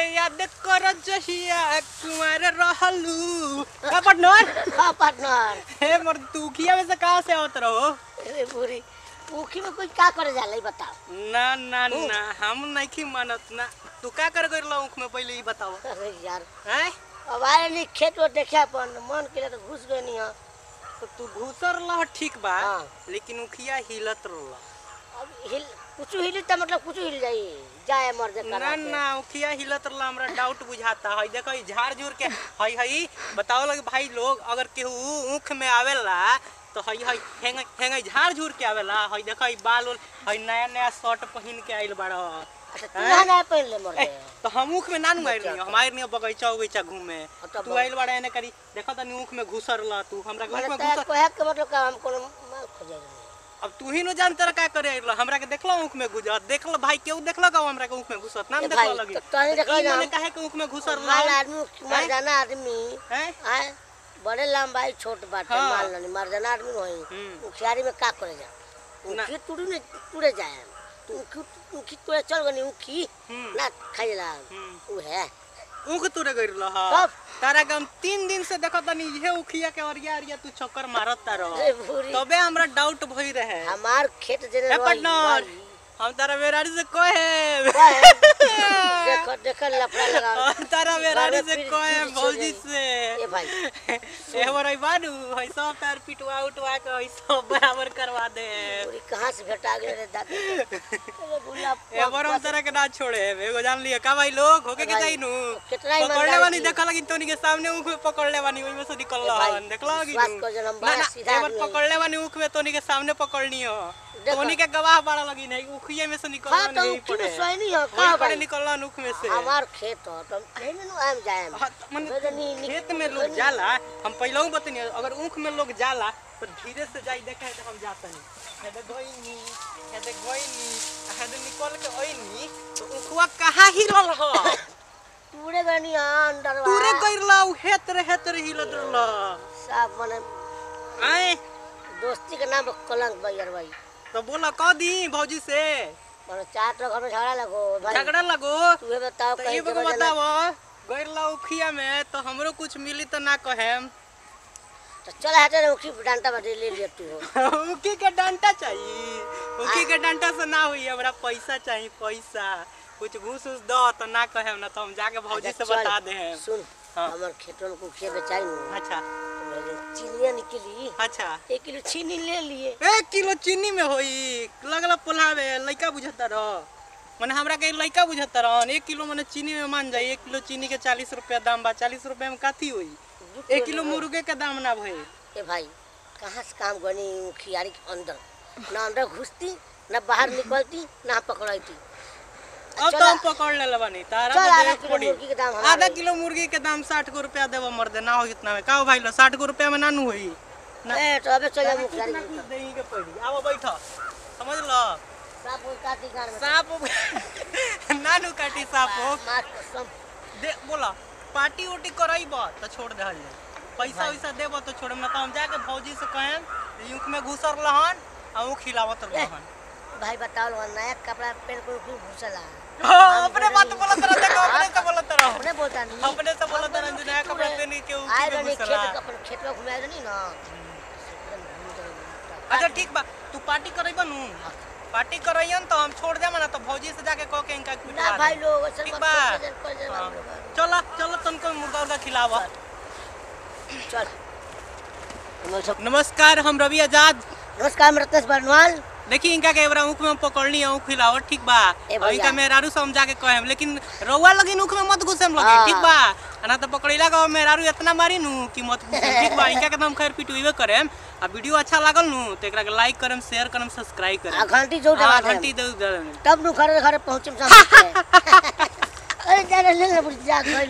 अरे याद कर जहिया कुमार रहलू पार्टनर। हाँ पार्टनर। हे मोर तूखिया में से कहां से आवत रहो? अरे पूरी ऊखी में कोई का करे जाला ई बताओ। ना ना ना हम नहीं मानत ना। तू का कर गइल ऊख में पहले ई बताओ। अरे यार हैं अब आए नहीं खेत में देखे अपन मन के तो घुस गए नहीं। हां तो तू घुसर रह ठीक बा। हाँ। लेकिन उखिया हिलत रह। अब हिल कुछ हिल त मतलब कुछ हिल जाई जाए मर दे ना ना उखिया हिलत रह हमरा डाउट बुझाता है। देखो ई झाड़ झूर के हई हई बताओ लगे भाई लोग अगर केहू ऊख में आवेला तो हई हई हेंग झाड़ झूर के आवेला। हई देखो ई बाल हई नया नया शर्ट पहन के आइल बाड़ा। अच्छा तू ना पहन ले मर दे तो हम ऊख में नानू आइल नहीं हमारे नहीं बगीचा उगीचा घूमे। तू आइल बाड़ा एने करी देखो तनी ऊख में घुसर ला तू हमरा ऊख में घुसर कोहे के मतलब का हम कोनो माल खोजे। अब तू ही न जानत का करे आइल हमरा के देखलो ऊख में घुसर देखलो भाई केहू देखलो का हमरा के ऊख में घुसत ना देखलो लगी। तो नहीं देखलो मैंने काहे के ऊख में घुसर ला माल आदमी मर जाना आदमी हैं आए बड़े लंबाई छोट बात हाँ। माल नहीं मर जाना आदमी होई उखियारी में का करे जा उखी टूटी ने टूटे जाए उखी तोड़े चल गनी उखी ना खाइला उ है ऊख तोड़े गइल रहा तारा के हम 3 दिन से देखत तनी इहे उखिया के अरिया अरिया तू चक्कर मारत तारो तबे हमरा डाउट भई रहे। हमार खेत जेने पार्टनर हम तारा बेरारी से कहे देखो देखो लफड़ा लगा तारा बेरारी से कहे भौजी से ए भाई ए हमर बानू है सब पैर पिटवा उठवा के है सब बराबर करवा दे। पूरी कहां से भेटा गेल रे दादा अरे बुला ए बार हम तारा के ना छोड़े एगो जान लिए का भाई लोग होके के जाई नु कितना ही पकड़ले बानी देखा लगी तोनी के सामने ऊख में पकड़ले बानी ओइ में से निकल रहन देखला लगी विश्वास कर जन्म बड़ा सीधा एक बार पकड़ले बानी ऊख में तोनी के सामने पकड़नी हो तोनी के गवाह बाड़ा लगी नहीं उखिए में से निकलना नहीं पड़े सोई नहीं हो का पड़े निकलना ऊख में से हमार खेत हो तो नहीं नु आम जाए मन खेत में लोग जाला हम पहले बतनी अगर ऊख में लोग जाला तो धीरे से जाई देखे तो हम जाता नहीं हेदे गइनी हेदे निकल के ओइनी तो ऊखवा कहां हिलल हो टूटे गनी अंदर तूरे गइरला उ हेतर हिलत रहला सब मने आए दोस्ती के नाम कलंक भैया भाई तो बोला कह दी भौजी से पर चार तो घर में झगड़ा लगो भाई झगड़ा लगो तू बताओ तो ये बताओ गइरला उखिया में तो हमरो कुछ मिली तो ना कहेम तो चल हटे उखी डांटा बदल ले लिया तू उखी के डांटा चाहिए उखी के डांटा से ना हुई हमरा पैसा चाहिए पैसा कुछ घूस उस दो तो ना कहेम ना तो हम जाके भौजी से बता दे हैं। सुन हमर खेतों में कुखिया बेचाई नु अच्छा चीनिया निकली अच्छा 1 किलो चीनी ले लिए 1 किलो चीनी में होई लगला पोलावे लइका बुझता रह माने हमरा के लइका बुझता रह 1 किलो माने चीनी में मान जाई 1 किलो चीनी के 40 रुपया दाम बा 40 रुपया में काथी होई 1 किलो मुर्गे के दाम ना भई। ए भाई कहां से काम गनी खियारी के अंदर ना अंदर घुसती ना बाहर निकलती ना पकड़ती अब तो हम पकड़ ले बानी तारा तो देख पड़ी आधा किलो मुर्गी के दाम 60 रुपया देबो मर दे ना हो इतना में का भाई लो 60 रुपया में नानू होई ना ए तो अबे चल मुख जारी देही के पड़ी आवा बैठो समझ लो सांप काटी गार में सांप नानू काटी सांप दे बोला पार्टी ओटी करइबो तो छोड़ दे हल पैसा वैसा देबो तो छोड़म ना तो हम जाके भौजी से कहें यूख में घुसर लहन आ ऊ खिलावत रहन। भाई बताओ नया कपड़ा पहन के क्यों घुसला अपने बात बोलत रह देखो अपने से बोलत रह अपने बोलता नहीं अपने से बोलत रह जो नया कपड़ा पहन के ऊ आए नहीं खेत अपन खेत में घुमाए नहीं ना। अच्छा ठीक बा तू पार्टी करइबा नु पार्टी करइयन तो हम छोड़ देम ना तो भौजी से जाके कह के इनका ना भाई लोग ठीक बा चलो चलो तुमको मुर्गा उर्गा खिलावा चल। नमस्कार हम रवि आजाद। नमस्कार रत्नेश बरनवाल। देखी इनका के एबरा ऊख में पकड़नी है खिलावत ठीक बा और इनका मेहरारू से हम जाके कहेम लेकिन रउआ लगी ऊख में मत घुसेम लगी ठीक बा ना तो पकड़ीला का मेहरारू इतना मारी नु कि मत घुसेम ठीक बा इनका के हम खैर पिटुइबे करेम आ वीडियो अच्छा लागल नु तो एकरा के लाइक करम शेयर करम सब्सक्राइब करम घंटी जो दबा दे घंटी दे तब नु घर घर पहुंचम सामने अरे जा ले ले जा